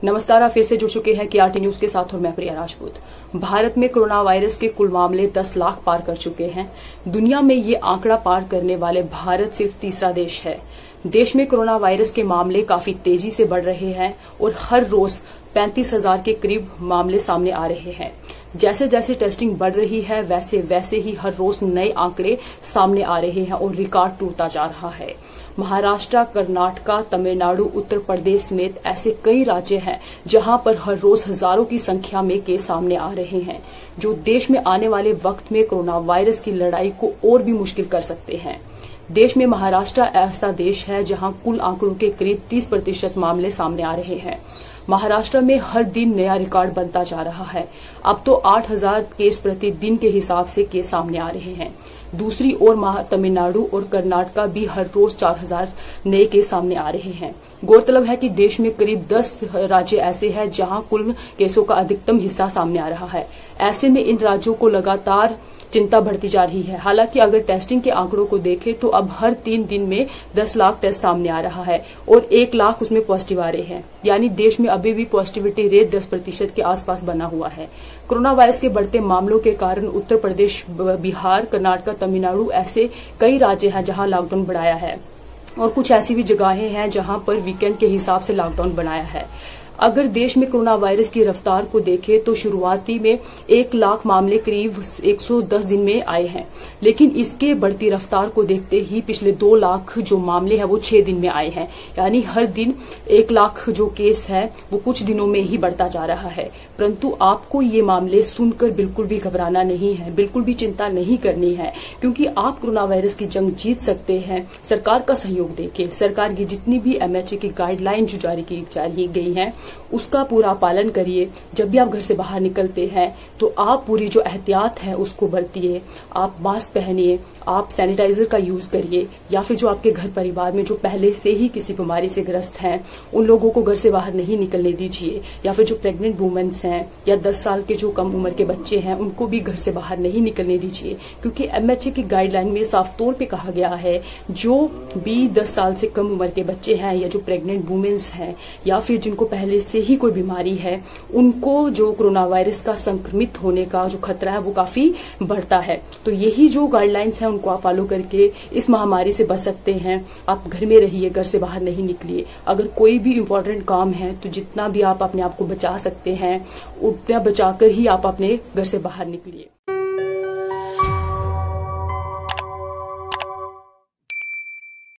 नमस्कार, आप फिर से जुड़ चुके हैं केआरटी न्यूज के साथ और मैं प्रिया राजपूत। भारत में कोरोना वायरस के कुल मामले 10 लाख पार कर चुके हैं। दुनिया में ये आंकड़ा पार करने वाले भारत सिर्फ तीसरा देश है। देश में कोरोना वायरस के मामले काफी तेजी से बढ़ रहे हैं और हर रोज 35,000 के करीब मामले सामने आ रहे हैं। जैसे जैसे टेस्टिंग बढ़ रही है वैसे वैसे ही हर रोज नए आंकड़े सामने आ रहे हैं और रिकॉर्ड टूटता जा रहा है। महाराष्ट्र, कर्नाटका, तमिलनाडु, उत्तर प्रदेश समेत ऐसे कई राज्य हैं जहां पर हर रोज हजारों की संख्या में केस सामने आ रहे हैं, जो देश में आने वाले वक्त में कोरोना वायरस की लड़ाई को और भी मुश्किल कर सकते हैं। देश में महाराष्ट्र ऐसा देश है जहां कुल आंकड़ों के करीब 30% मामले सामने आ रहे हैं। महाराष्ट्र में हर दिन नया रिकॉर्ड बनता जा रहा है। अब तो 8,000 केस प्रति दिन के हिसाब से केस सामने आ रहे हैं। दूसरी ओर तमिलनाडु और कर्नाटका भी हर रोज 4,000 नए केस सामने आ रहे हैं। गौरतलब है कि देश में करीब 10 राज्य ऐसे हैं जहां कुल केसों का अधिकतम हिस्सा सामने आ रहा है। ऐसे में इन राज्यों को लगातार चिंता बढ़ती जा रही है। हालांकि अगर टेस्टिंग के आंकड़ों को देखें तो अब हर 3 दिन में 10 लाख टेस्ट सामने आ रहा है और 1 लाख उसमें पॉजिटिव आ रहे हैं। यानी देश में अभी भी पॉजिटिविटी रेट 10% के आसपास बना हुआ है। कोरोना वायरस के बढ़ते मामलों के कारण उत्तर प्रदेश, बिहार, कर्नाटक, तमिलनाडु ऐसे कई राज्य हैं जहां लॉकडाउन बढ़ाया है और कुछ ऐसी भी जगहें हैं जहां पर वीकेंड के हिसाब से लॉकडाउन बनाया है। अगर देश में कोरोना वायरस की रफ्तार को देखें तो शुरुआती में 1 लाख मामले करीब 110 दिन में आए हैं, लेकिन इसके बढ़ती रफ्तार को देखते ही पिछले 2 लाख जो मामले हैं वो 6 दिन में आए हैं। यानी हर दिन 1 लाख जो केस है वो कुछ दिनों में ही बढ़ता जा रहा है। परंतु आपको ये मामले सुनकर बिल्कुल भी घबराना नहीं है, बिल्कुल भी चिंता नहीं करनी है, क्योंकि आप कोरोना वायरस की जंग जीत सकते हैं सरकार का सहयोग देके। सरकार की जितनी भी एमएचए की गाइडलाइन जो जारी की गई है उसका पूरा पालन करिए। जब भी आप घर से बाहर निकलते हैं तो आप पूरी जो एहतियात है उसको बरतिए। आप मास्क पहनिए, आप सैनिटाइजर का यूज करिए, या फिर जो आपके घर परिवार में जो पहले से ही किसी बीमारी से ग्रस्त हैं उन लोगों को घर से बाहर नहीं निकलने दीजिए, या फिर जो प्रेग्नेंट वुमेन्स हैं या 10 साल के जो कम उम्र के बच्चे हैं उनको भी घर से बाहर नहीं निकलने दीजिए। क्योंकि एमएचए की गाइडलाइन में साफ तौर पे कहा गया है जो भी 10 साल से कम उम्र के बच्चे हैं या जो प्रेग्नेंट वुमेन्स हैं या फिर जिनको पहले से ही कोई बीमारी है उनको जो कोरोना वायरस का संक्रमित होने का जो खतरा है वो काफी बढ़ता है। तो यही जो गाइडलाइंस है उनको आप फॉलो करके इस महामारी से बच सकते हैं। आप घर में रहिए, घर से बाहर नहीं निकलिए। अगर कोई भी इम्पोर्टेंट काम है तो जितना भी आप अपने आप को बचा सकते हैं उतना बचाकर ही आप अपने घर से बाहर निकलिए।